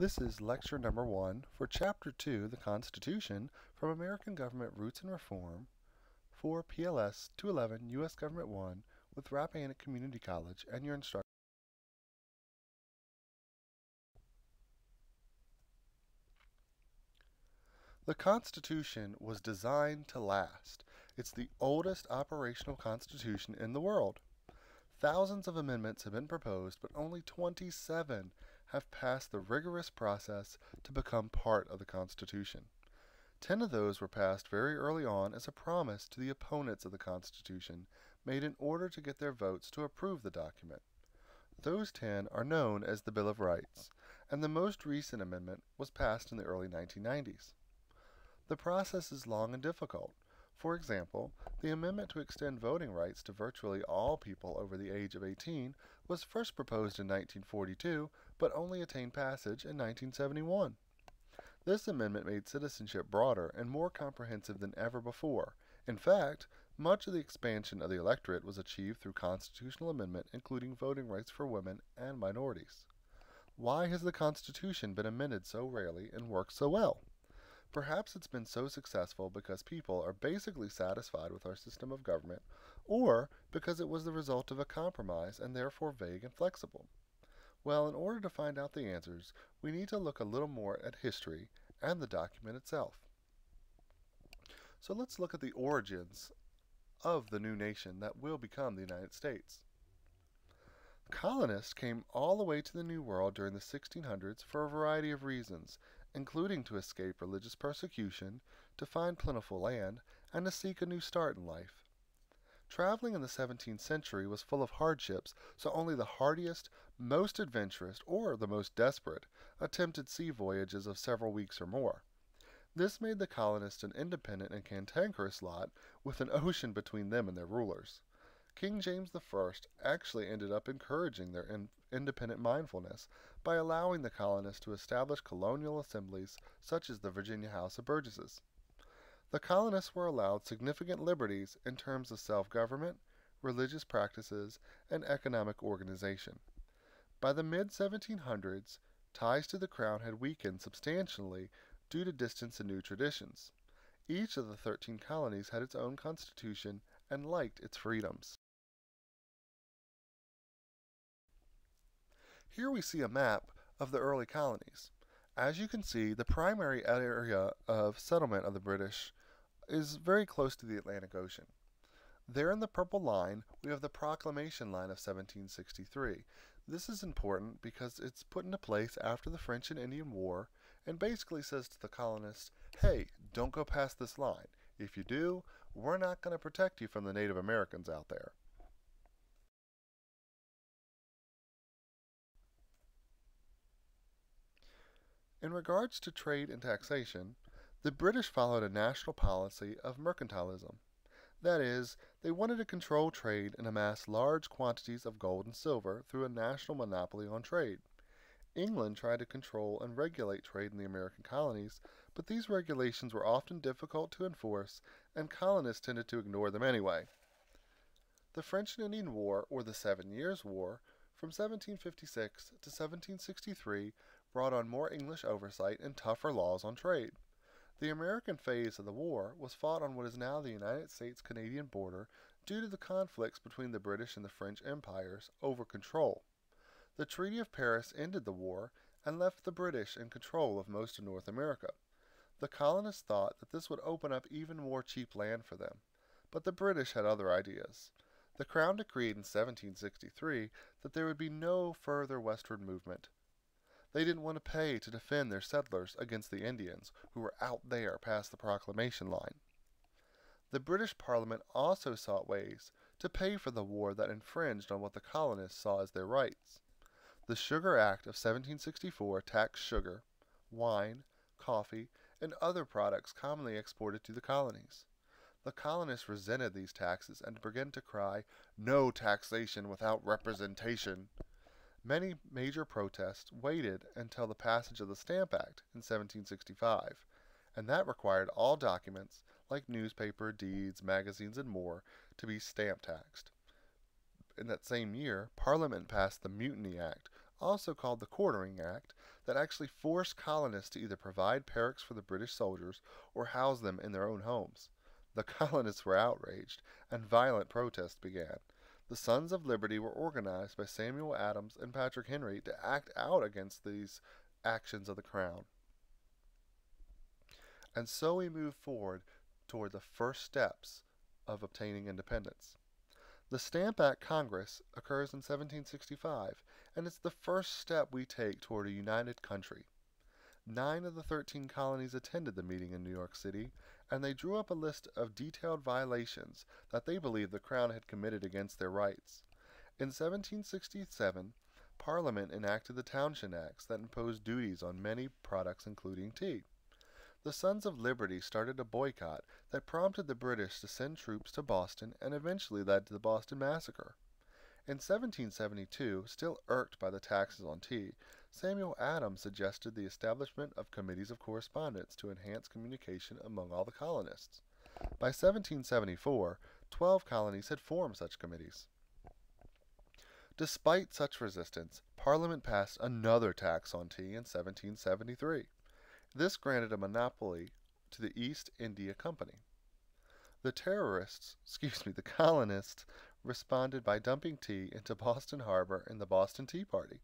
This is lecture number 1 for Chapter 2, The Constitution, from American Government Roots and Reform for PLS 211 U.S. Government 1 with Rappahannock Community College and your instructor. The Constitution was designed to last. It's the oldest operational constitution in the world. Thousands of amendments have been proposed, but only 27 have passed the rigorous process to become part of the Constitution. 10 of those were passed very early on as a promise to the opponents of the Constitution, made in order to get their votes to approve the document. Those 10 are known as the Bill of Rights, and the most recent amendment was passed in the early 1990s. The process is long and difficult. For example, the amendment to extend voting rights to virtually all people over the age of 18 was first proposed in 1942, but only attained passage in 1971. This amendment made citizenship broader and more comprehensive than ever before. In fact, much of the expansion of the electorate was achieved through constitutional amendment, including voting rights for women and minorities. Why has the Constitution been amended so rarely and worked so well? Perhaps it's been so successful because people are basically satisfied with our system of government, or because it was the result of a compromise and therefore vague and flexible. Well, in order to find out the answers, we need to look a little more at history and the document itself. So let's look at the origins of the new nation that will become the United States. Colonists came all the way to the New World during the 1600s for a variety of reasons, including to escape religious persecution, to find plentiful land, and to seek a new start in life. Traveling in the 17th century was full of hardships, so only the hardiest, most adventurous, or the most desperate attempted sea voyages of several weeks or more. This made the colonists an independent and cantankerous lot, with an ocean between them and their rulers. King James I actually ended up encouraging their independent mindfulness by allowing the colonists to establish colonial assemblies such as the Virginia House of Burgesses. The colonists were allowed significant liberties in terms of self-government, religious practices, and economic organization. By the mid-1700s, ties to the crown had weakened substantially due to distance and new traditions. Each of the 13 colonies had its own constitution and liked its freedoms. Here we see a map of the early colonies. As you can see, the primary area of settlement of the British is very close to the Atlantic Ocean. There in the purple line, we have the Proclamation Line of 1763. This is important because it's put into place after the French and Indian War and basically says to the colonists, hey, don't go past this line. If you do, we're not going to protect you from the Native Americans out there. In regards to trade and taxation, the British followed a national policy of mercantilism. That is, they wanted to control trade and amass large quantities of gold and silver through a national monopoly on trade. England tried to control and regulate trade in the American colonies, but these regulations were often difficult to enforce, and colonists tended to ignore them anyway. The French and Indian War, or the 7 Years' War, from 1756 to 1763, brought on more English oversight and tougher laws on trade. The American phase of the war was fought on what is now the United States-Canadian border due to the conflicts between the British and the French empires over control. The Treaty of Paris ended the war and left the British in control of most of North America. The colonists thought that this would open up even more cheap land for them, but the British had other ideas. The Crown decreed in 1763 that there would be no further westward movement. They didn't want to pay to defend their settlers against the Indians, who were out there past the Proclamation Line. The British Parliament also sought ways to pay for the war that infringed on what the colonists saw as their rights. The Sugar Act of 1764 taxed sugar, wine, coffee, and other products commonly exported to the colonies. The colonists resented these taxes and began to cry, "No taxation without representation." Many major protests waited until the passage of the Stamp Act in 1765, and that required all documents, like newspaper, deeds, magazines, and more, to be stamp taxed. In that same year, Parliament passed the Mutiny Act, also called the Quartering Act, that actually forced colonists to either provide barracks for the British soldiers or house them in their own homes. The colonists were outraged, and violent protests began. The Sons of Liberty were organized by Samuel Adams and Patrick Henry to act out against these actions of the Crown. And so we move forward toward the first steps of obtaining independence. The Stamp Act Congress occurs in 1765, and it's the first step we take toward a united country. 9 of the 13 colonies attended the meeting in New York City, and they drew up a list of detailed violations that they believed the Crown had committed against their rights. In 1767, Parliament enacted the Townshend Acts that imposed duties on many products including tea. The Sons of Liberty started a boycott that prompted the British to send troops to Boston and eventually led to the Boston Massacre. In 1772, still irked by the taxes on tea, Samuel Adams suggested the establishment of committees of correspondence to enhance communication among all the colonists. By 1774, 12 colonies had formed such committees. Despite such resistance, Parliament passed another tax on tea in 1773. This granted a monopoly to the East India Company. The colonists responded by dumping tea into Boston Harbor in the Boston Tea Party.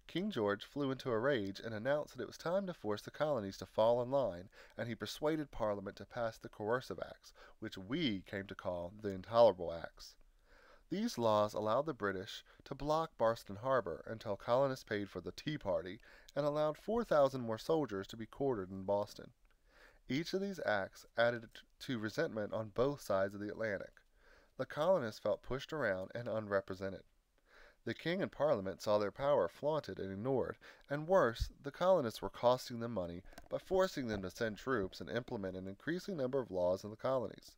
King George flew into a rage and announced that it was time to force the colonies to fall in line, and he persuaded Parliament to pass the Coercive Acts, which we came to call the Intolerable Acts. These laws allowed the British to block Boston Harbor until colonists paid for the Tea Party and allowed 4,000 more soldiers to be quartered in Boston. Each of these acts added to resentment on both sides of the Atlantic. The colonists felt pushed around and unrepresented. The king and Parliament saw their power flaunted and ignored, and worse, the colonists were costing them money by forcing them to send troops and implement an increasing number of laws in the colonies.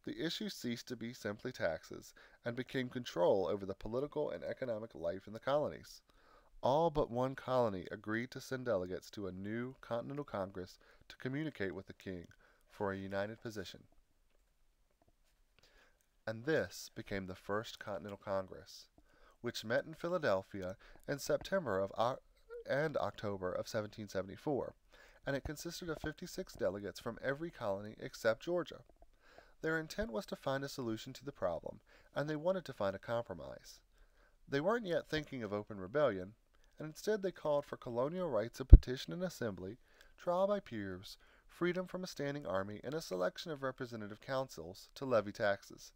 The issue ceased to be simply taxes and became control over the political and economic life in the colonies. All but one colony agreed to send delegates to a new Continental Congress to communicate with the king for a united position. And this became the First Continental Congress, which met in Philadelphia in September and October of 1774, and it consisted of 56 delegates from every colony except Georgia. Their intent was to find a solution to the problem, and they wanted to find a compromise. They weren't yet thinking of open rebellion, and instead they called for colonial rights of petition and assembly, trial by peers, freedom from a standing army, and a selection of representative councils to levy taxes.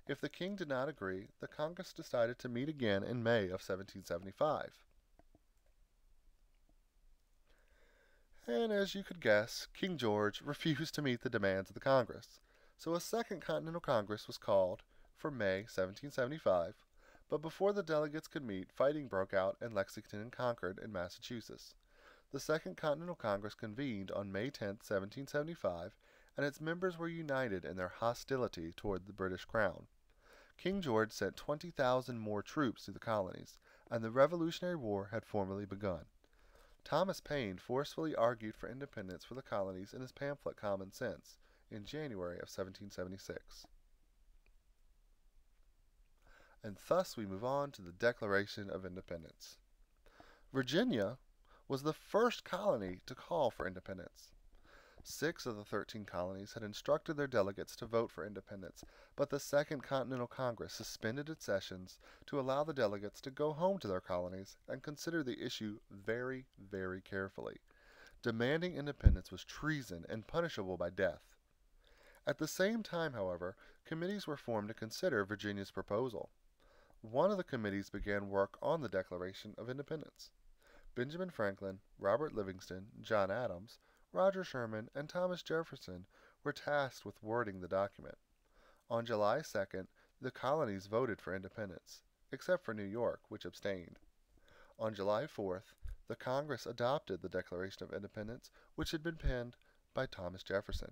If the king did not agree, the Congress decided to meet again in May of 1775. And as you could guess, King George refused to meet the demands of the Congress. So a Second Continental Congress was called for May 1775, but before the delegates could meet, fighting broke out in Lexington and Concord in Massachusetts. The Second Continental Congress convened on May 10, 1775, and its members were united in their hostility toward the British Crown. King George sent 20,000 more troops to the colonies, and the Revolutionary War had formally begun. Thomas Paine forcefully argued for independence for the colonies in his pamphlet Common Sense in January of 1776. And thus we move on to the Declaration of Independence. Virginia was the first colony to call for independence. 6 of the 13 colonies had instructed their delegates to vote for independence, but the Second Continental Congress suspended its sessions to allow the delegates to go home to their colonies and consider the issue very, very carefully. Demanding independence was treason and punishable by death. At the same time, however, committees were formed to consider Virginia's proposal. One of the committees began work on the Declaration of Independence. Benjamin Franklin, Robert Livingston, John Adams, Roger Sherman, and Thomas Jefferson were tasked with wording the document. On July 2nd, the colonies voted for independence, except for New York, which abstained. On July 4th, the Congress adopted the Declaration of Independence, which had been penned by Thomas Jefferson.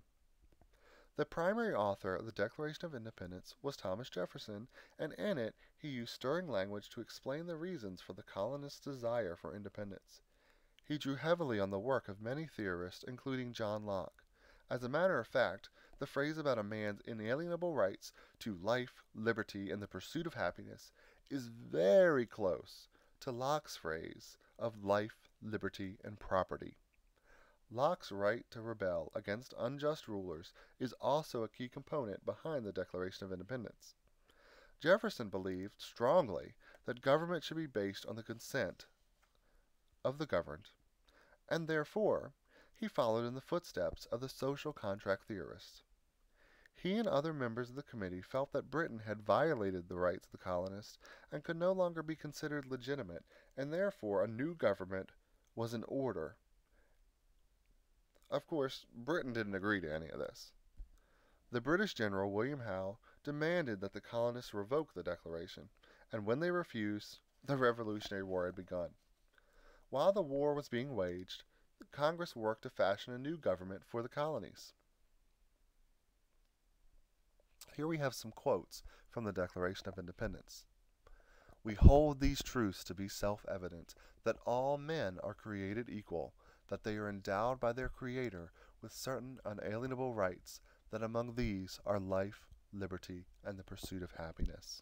The primary author of the Declaration of Independence was Thomas Jefferson, and in it he used stirring language to explain the reasons for the colonists' desire for independence. He drew heavily on the work of many theorists, including John Locke. As a matter of fact, the phrase about a man's inalienable rights to life, liberty, and the pursuit of happiness is very close to Locke's phrase of life, liberty, and property. Locke's right to rebel against unjust rulers is also a key component behind the Declaration of Independence. Jefferson believed strongly that government should be based on the consent of the governed, and therefore he followed in the footsteps of the social contract theorists. He and other members of the committee felt that Britain had violated the rights of the colonists and could no longer be considered legitimate, and therefore a new government was in order. Of course, Britain didn't agree to any of this. The British general William Howe demanded that the colonists revoke the declaration, and when they refused, the Revolutionary War had begun. While the war was being waged, Congress worked to fashion a new government for the colonies. Here we have some quotes from the Declaration of Independence. "We hold these truths to be self-evident, that all men are created equal, that they are endowed by their Creator with certain unalienable rights, that among these are life, liberty, and the pursuit of happiness.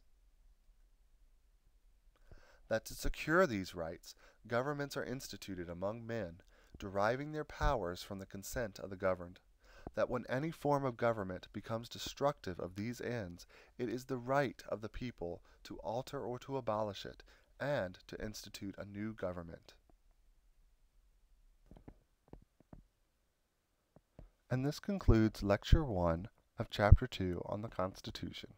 That to secure these rights, governments are instituted among men, deriving their powers from the consent of the governed. That when any form of government becomes destructive of these ends, it is the right of the people to alter or to abolish it, and to institute a new government." And this concludes Lecture 1 of Chapter 2 on the Constitution.